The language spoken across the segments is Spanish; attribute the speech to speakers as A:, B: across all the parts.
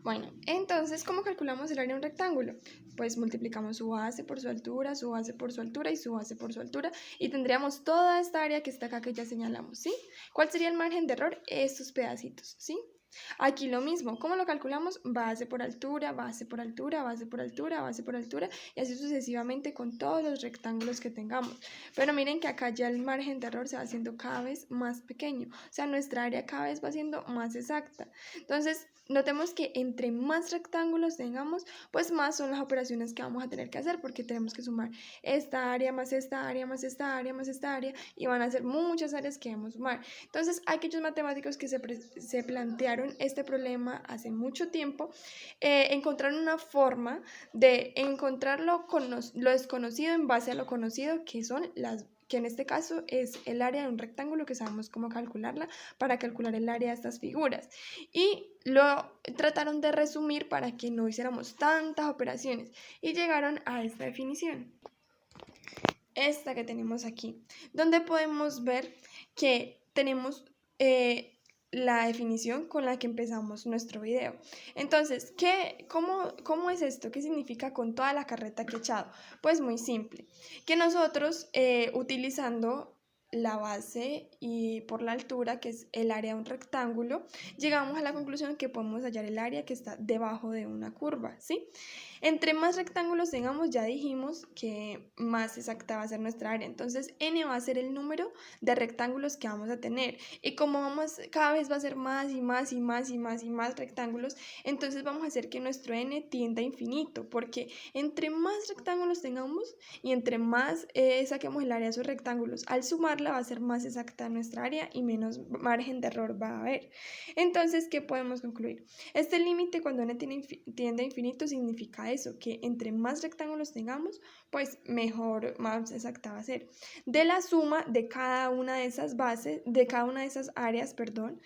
A: Bueno, entonces, ¿cómo calculamos el área de un rectángulo? Pues multiplicamos su base por su altura, su base por su altura y su base por su altura y tendríamos toda esta área que está acá que ya señalamos, ¿sí? ¿Cuál sería el margen de error? Estos pedacitos, ¿sí? Aquí lo mismo, ¿cómo lo calculamos? Base por altura, base por altura, base por altura, base por altura y así sucesivamente con todos los rectángulos que tengamos. Pero miren que acá ya el margen de error se va haciendo cada vez más pequeño, o sea, nuestra área cada vez va siendo más exacta. Entonces, notemos que entre más rectángulos tengamos, pues más son las operaciones que vamos a tener que hacer porque tenemos que sumar esta área más esta área más esta área más esta área y van a ser muchas áreas que debemos sumar. Entonces, aquellos matemáticos que se plantearon este problema hace mucho tiempo, encontraron una forma de encontrar lo desconocido en base a lo conocido, que en este caso es el área de un rectángulo, que sabemos cómo calcularla para calcular el área de estas figuras. Y lo trataron de resumir para que no hiciéramos tantas operaciones y llegaron a esta definición. Esta que tenemos aquí, donde podemos ver que tenemos la definición con la que empezamos nuestro video. Entonces, ¿cómo es esto? ¿Qué significa con toda la carreta que he echado? Pues muy simple, que nosotros utilizando la base y por la altura, que es el área de un rectángulo, llegamos a la conclusión que podemos hallar el área que está debajo de una curva, ¿sí? Entre más rectángulos tengamos, ya dijimos que más exacta va a ser nuestra área. Entonces, n va a ser el número de rectángulos que vamos a tener. Y como cada vez va a ser más y más y más y más y más rectángulos, entonces vamos a hacer que nuestro n tienda a infinito, porque entre más rectángulos tengamos y entre más saquemos el área de esos rectángulos, al sumarla va a ser más exacta nuestra área y menos margen de error va a haber. Entonces, ¿qué podemos concluir? Este límite cuando n tiende a infinito significa eso, que entre más rectángulos tengamos, pues mejor, más exacta va a ser. De la suma de cada una de esas bases, de cada una de esas áreas, perdón,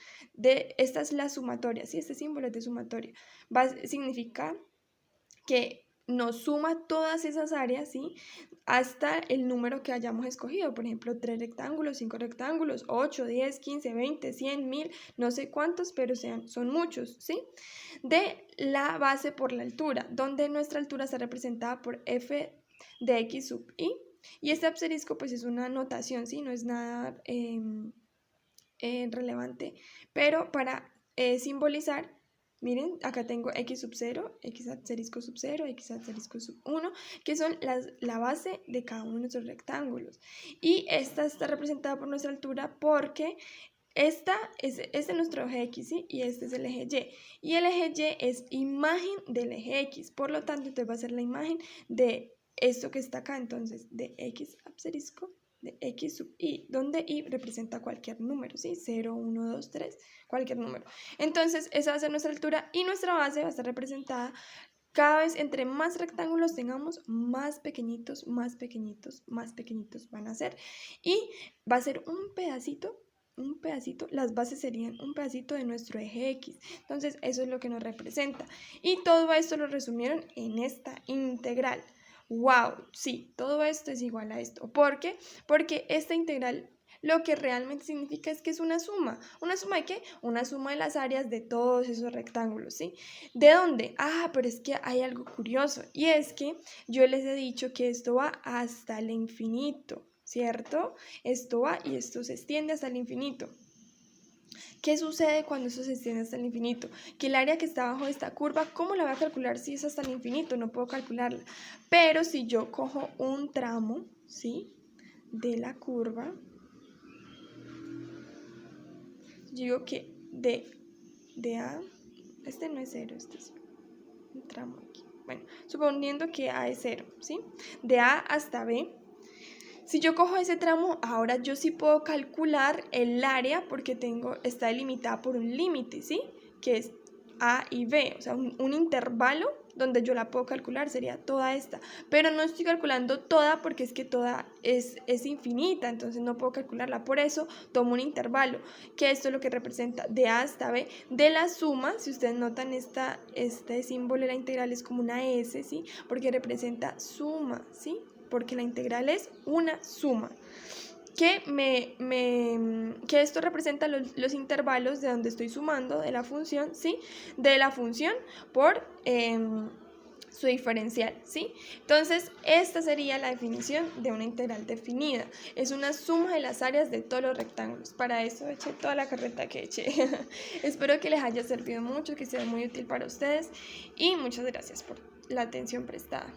A: esta es la sumatoria, ¿sí? Este símbolo es de sumatoria. Significa que nos suma todas esas áreas, ¿sí? Hasta el número que hayamos escogido, por ejemplo, 3 rectángulos, 5 rectángulos, 8, 10, 15, 20, 100, 1000, no sé cuántos, pero son muchos, ¿sí? De la base por la altura, donde nuestra altura está representada por f de x sub i, y este asterisco pues es una notación, ¿sí? No es nada relevante, pero para simbolizar. Miren, acá tengo x sub 0, x asterisco sub 0, x asterisco sub 1, que son la base de cada uno de nuestros rectángulos. Y esta está representada por nuestra altura porque este es nuestro eje X, ¿sí? Y este es el eje Y. Y el eje Y es imagen del eje X. Por lo tanto, entonces va a ser la imagen de esto que está acá. Entonces, de X asterisco de X sub I, donde I representa cualquier número, ¿sí? 0, 1, 2, 3, cualquier número. Entonces, esa va a ser nuestra altura y nuestra base va a estar representada cada vez entre más rectángulos tengamos, más pequeñitos, más pequeñitos, más pequeñitos van a ser. Y va a ser un pedacito, las bases serían un pedacito de nuestro eje X. Entonces, eso es lo que nos representa. Y todo esto lo resumieron en esta integral. ¡Wow! Sí, todo esto es igual a esto. ¿Por qué? Porque esta integral lo que realmente significa es que es una suma. ¿Una suma de qué? Una suma de las áreas de todos esos rectángulos, ¿sí? ¿De dónde? Ah, pero es que hay algo curioso. Y es que yo les he dicho que esto va hasta el infinito, ¿cierto? Esto va y esto se extiende hasta el infinito. ¿Qué sucede cuando eso se extiende hasta el infinito? Que el área que está abajo de esta curva, ¿cómo la voy a calcular si es hasta el infinito? No puedo calcularla. Pero si yo cojo un tramo, ¿sí? De la curva, yo digo que de A, este no es 0, este es un tramo aquí. Bueno, suponiendo que A es 0, ¿sí? De A hasta B. Si yo cojo ese tramo, ahora yo sí puedo calcular el área porque está delimitada por un límite, ¿sí? Que es A y B, o sea, un intervalo donde yo la puedo calcular sería toda esta. Pero no estoy calculando toda porque es que toda es infinita, entonces no puedo calcularla. Por eso tomo un intervalo, que esto es lo que representa de A hasta B. De la suma, si ustedes notan este símbolo de la integral es como una S, ¿sí? Porque representa suma, ¿sí? Porque la integral es una suma. que esto representa los intervalos de donde estoy sumando de la función, ¿sí? De la función por su diferencial, ¿sí? Entonces, esta sería la definición de una integral definida. Es una suma de las áreas de todos los rectángulos. Para eso eché toda la carreta que eché. Espero que les haya servido mucho, que sea muy útil para ustedes y muchas gracias por la atención prestada.